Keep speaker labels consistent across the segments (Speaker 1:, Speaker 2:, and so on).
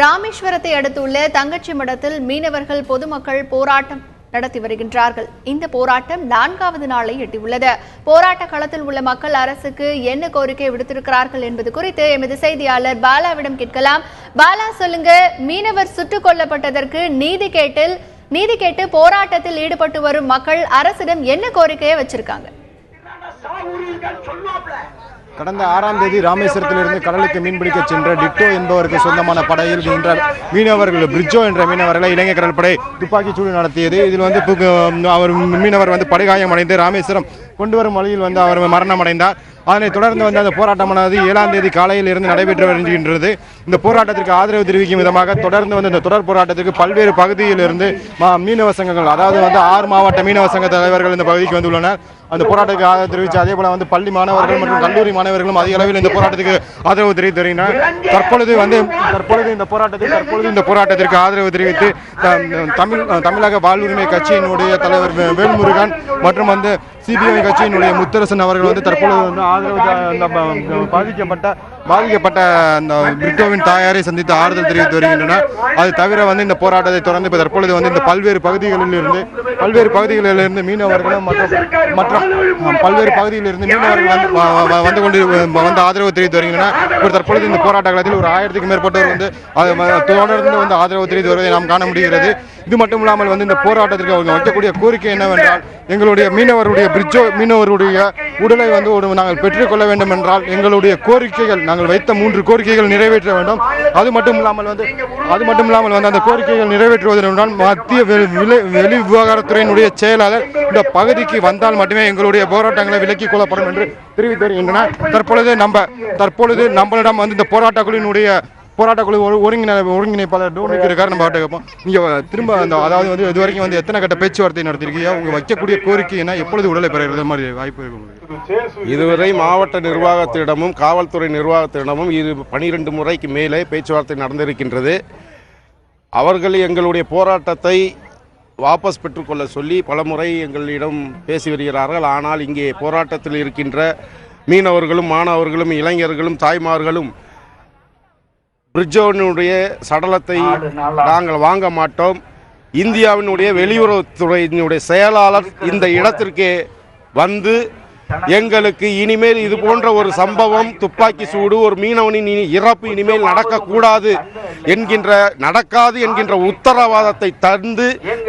Speaker 1: ராமேஸ்வரத்தை அடுத்துள்ள தங்கச்சி மடத்தில் மீனவர்கள் பொதுமக்கள் போராட்டம் நடத்தி வருகின்றார்கள். இந்த போராட்டம் 4வது நாளை எட்டியுள்ளது. போராட்ட களத்தில் உள்ள மக்கள் அரசுக்கு என்ன கோரிக்கை விடுத்திருக்கிறார்கள் என்பது குறித்து எமது செய்தியாளர் பாலாவிடம் கேட்கலாம். பாலா, சொல்லுங்க, மீனவர் சுட்டுக் கொல்லப்பட்டதற்கு நீதி கேட்டு போராட்டத்தில் ஈடுபட்டு வரும் மக்கள் அரசிடம் என்ன கோரிக்கையை வச்சிருக்காங்க?
Speaker 2: கடந்த 6ஆம் தேதி ராமேஸ்வரத்திலிருந்து கடலுக்கு மீன்பிடிக்க சென்ற டிட்டோ என்பவருக்கு சொந்தமான படையில் நின்ற மீனவர்கள் பிரிட்ஜோ என்ற மீனவர்களை இலங்கை கடற்படை துப்பாக்கிச்சூடு நடத்தியது. இதில் அவர் மீனவர் படுகாயம் அடைந்து ராமேஸ்வரம் கொண்டு வரும் வழியில் அவர் மரணம் அடைந்தார். அதனைத் தொடர்ந்து அந்த போராட்டமானது 7ஆம் தேதி காலையில் இருந்து நடைபெற்று வருகின்றது. இந்த போராட்டத்திற்கு ஆதரவு தெரிவிக்கும் விதமாக தொடர்ந்து இந்த தொடர் போராட்டத்திற்கு பல்வேறு பகுதியிலிருந்து மீனவ சங்கங்கள், அதாவது 6 மாவட்ட மீனவ சங்க தலைவர்கள் இந்த பகுதிக்கு வந்துள்ளனர். அந்த போராட்டத்துக்கு ஆதரவு தெரிவித்து அதே போல பள்ளி மாணவர்கள் மற்றும் கல்லூரி மாணவர்களும் அதிக அளவில் இந்த போராட்டத்துக்கு ஆதரவு தெரிவித்து வருகின்றனர். தற்பொழுது இந்த போராட்டத்திற்கு ஆதரவு தெரிவித்து தமிழக வாழ்வுரிமை கட்சியினுடைய தலைவர் வேல்முருகன் மற்றும் சிபிஐ கட்சியினுடைய முத்தரசன் அவர்கள் தற்பொழுது ஆதரவு பாதிக்கப்பட்ட அந்த பிரிட்டோவின் தாயாரை சந்தித்து ஆறுதல் தெரிவித்து வருகின்றனர். அது தவிர இந்த போராட்டத்தை தொடர்ந்து தற்பொழுது இந்த பல்வேறு பகுதிகளிலிருந்து மீனவர்களும் மற்றும் பல்வேறு பகுதியிலிருந்து மீனவர்கள் ஆதரவு தெரிவித்து வருகின்றனர். தற்பொழுது இந்த போராட்ட காலத்தில் ஒரு 1000க்கும் மேற்பட்டவர் தொடர்ந்து ஆதரவு தெரிவித்து வருவதை நாம் காண முடிகிறது. இது மட்டும் இல்லாமல் இந்த போராட்டத்திற்கு அவங்க வைக்கக்கூடிய கோரிக்கை என்னவென்றால், எங்களுடைய மீனவருடைய உடலை நாங்கள் பெற்றுக்கொள்ள வேண்டும் என்றால் எங்களுடைய கோரிக்கைகள், நாங்கள் வைத்த 3 கோரிக்கைகள் நிறைவேற்ற வேண்டும். அது மட்டும் இல்லாமல் அந்த கோரிக்கைகள் நிறைவேற்றுவதென்றால் மத்திய வெளி விவகாரத்துறையினுடைய செயலாளர் இந்த பகுதிக்கு வந்தால் மட்டுமே எங்களுடைய போராட்டங்களை விலக்கிக் கொள்ளப்படும் என்று தெரிவித்து வருகின்றனர். தற்பொழுது நம்மளிடம் இந்த போராட்டக்குழு ஒருங்கிணைப்பாளர் டோமினிக் இருக்கார். நம்ம கேட்போம், நீங்க திரும்ப அதாவது இதுவரைக்கும் எத்தனை கட்ட பேச்சுவார்த்தை நடத்திருக்கீங்க? உங்க வைக்கக்கூடிய கோரிக்கை என்ன? எப்பொழுது உடலை பெறுகிற மாதிரி வாய்ப்பு இருக்கு?
Speaker 3: இதுவரை மாவட்ட நிர்வாகத்திடமும் காவல்துறை நிர்வாகத்திடமும் 12 முறைக்கு மேலே பேச்சுவார்த்தை நடந்திருக்கின்றது. அவர்கள் எங்களுடைய போராட்டத்தை வாபஸ் பெற்றுக்கொள்ள சொல்லி பலமுறை எங்களிடம் பேசி வருகிறார்கள். ஆனால் இங்கே போராட்டத்தில் இருக்கின்ற மீனவர்களும் மாணவர்களும் இளைஞர்களும் தாய்மார்களும் பிரிட்ஜோனுடைய சடலத்தை நாங்கள் வாங்க மாட்டோம், இந்தியாவினுடைய வெளியுறவுத்துறையினுடைய செயலாளர் இந்த இடத்திற்கே வந்து எங்களுக்கு இனிமேல் இது போன்ற ஒரு சம்பவம், துப்பாக்கி சூடு, ஒரு மீனவனின் இறப்பு இனிமேல் நடக்காது என்கின்ற உத்தரவாதத்தை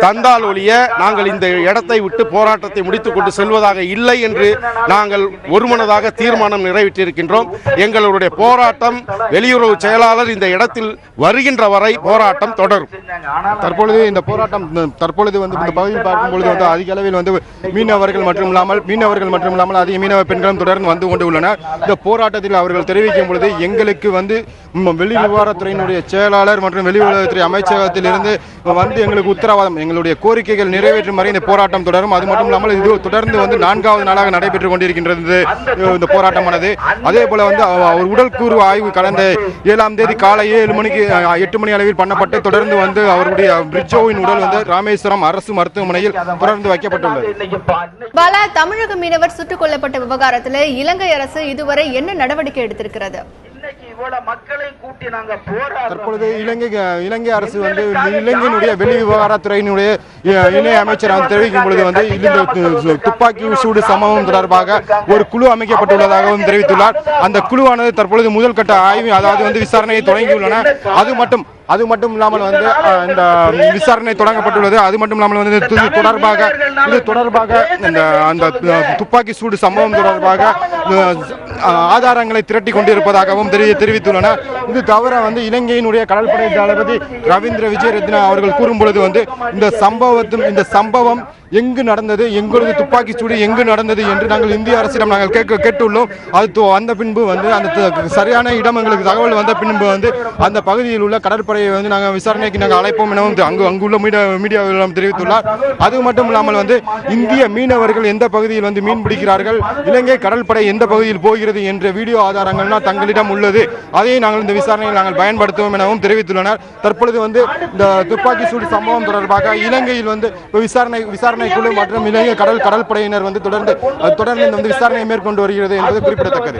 Speaker 3: தந்தால் ஒழிய நாங்கள் இந்த இடத்தை விட்டு போராட்டத்தை முடித்துக் கொண்டு செல்வதாக இல்லை என்று நாங்கள் ஒருமனதாக தீர்மானம் நிறைவேற்றியிருக்கின்றோம். எங்களுடைய போராட்டம் வெளியுறவு செயலாளர் இந்த இடத்தில் வருகின்ற வரை போராட்டம் தொடரும்.
Speaker 2: தற்பொழுது இந்த பகுதியில் பார்க்கும்பொழுது அதிக அளவில் மீனவர்கள் மட்டும் இல்லாமல் அதிக மீனவ பெண்களும் தொடர்ந்து வந்து கொண்டு உள்ளனர். இந்த போராட்டத்தில் அவர்கள் தெரிவிக்கும் பொழுது, எங்களுக்கு வெளி விவகாரத்துறையினுடைய செயலாளர் மற்றும் வெளியுறவுத்துறை அமைச்சகத்தில் இருந்து எங்களுக்கு உத்தரவாதம், எங்களுடைய கோரிக்கைகள் நிறைவேற்றும் வரை இந்த போராட்டம் தொடரும். அது மட்டும் இல்லாமல் இது தொடர்ந்து 4வது நாளாக நடைபெற்றுக் கொண்டிருக்கின்றது இந்த போராட்டமானது. அதே போல அவர் உடல்கூறு ஆய்வு கடந்த 7ஆம் தேதி காலை 8 மணி அளவில் பண்ணப்பட்டு தொடர்ந்து அவருடைய பிரிட்ஜோவின் உடல் ராமேஸ்வரம் அரசு மருத்துவமனையில் தொடர்ந்து வைக்கப்பட்டுள்ளது.
Speaker 1: பாலா, தமிழக மீனவர் சுட்டுக் கொல்லப்பட்ட விவகாரத்தில் இலங்கை அரசு இதுவரை என்ன நடவடிக்கை எடுத்திருக்கிறது?
Speaker 2: தற்பொழுது இலங்கை அரசு இலங்கையினுடைய வெளி விவகாரத்துறையினுடைய இணை அமைச்சர் தெரிவிக்கும் பொழுது இந்த துப்பாக்கி சூடு சம்பவம் தொடர்பாக ஒரு குழு அமைக்கப்பட்டுள்ளதாகவும் தெரிவித்துள்ளார். அந்த குழுவானது தற்பொழுது முதல் கட்ட ஆய்வு, அதாவது விசாரணையை தொடங்கியுள்ளன. அது மட்டும் இல்லாமல் இந்த விசாரணை தொடங்கப்பட்டுள்ளது. அது மட்டும் இல்லாமல் இது தொடர்பாக அந்த துப்பாக்கி சூடு சம்பவம் தொடர்பாக ஆதாரங்களை திரட்டி கொண்டிருப்பதாகவும் தெரிவித்துள்ளனர். இது தவிர இலங்கையினுடைய கடற்படை தளபதி ரவீந்திர விஜயரத்ன அவர்கள் கூறும் பொழுது இந்த சம்பவம் எங்கு நடந்தது, எங்களது துப்பாக்கி சூடு எங்கு நடந்தது என்று நாங்கள் இந்திய அரசிடம் கேட்டுள்ளோம். அது வந்த பின்பு அந்த சரியான இடம் எங்களுக்கு தகவல் வந்த பின்பு அந்த பகுதியில் உள்ள கடற்படையை நாங்கள் விசாரணைக்கு அழைப்போம் எனவும் அங்குள்ள மீடியாவிடம் தெரிவித்துள்ளார். அது மட்டும் இல்லாமல் இந்திய மீனவர்கள் எந்த பகுதியில் மீன் பிடிக்கிறார்கள், இலங்கை கடற்படை எந்த பகுதியில் போகிறது என்ற வீடியோ ஆதாரங்கள்லாம் தங்களிடம் உள்ளது. அதையும் நாங்கள் இந்த விசாரணையில் நாங்கள் பயன்படுத்துவோம் எனவும் தெரிவித்துள்ளனர். தற்பொழுது இந்த துப்பாக்கி சூடு சம்பவம் தொடர்பாக இலங்கையில் விசாரணை குழு மற்றும் இலங்கை கடற்படையினர் தொடர்ந்து விசாரணை மேற்கொண்டு வருகிறது என்பது குறிப்பிடத்தக்கது.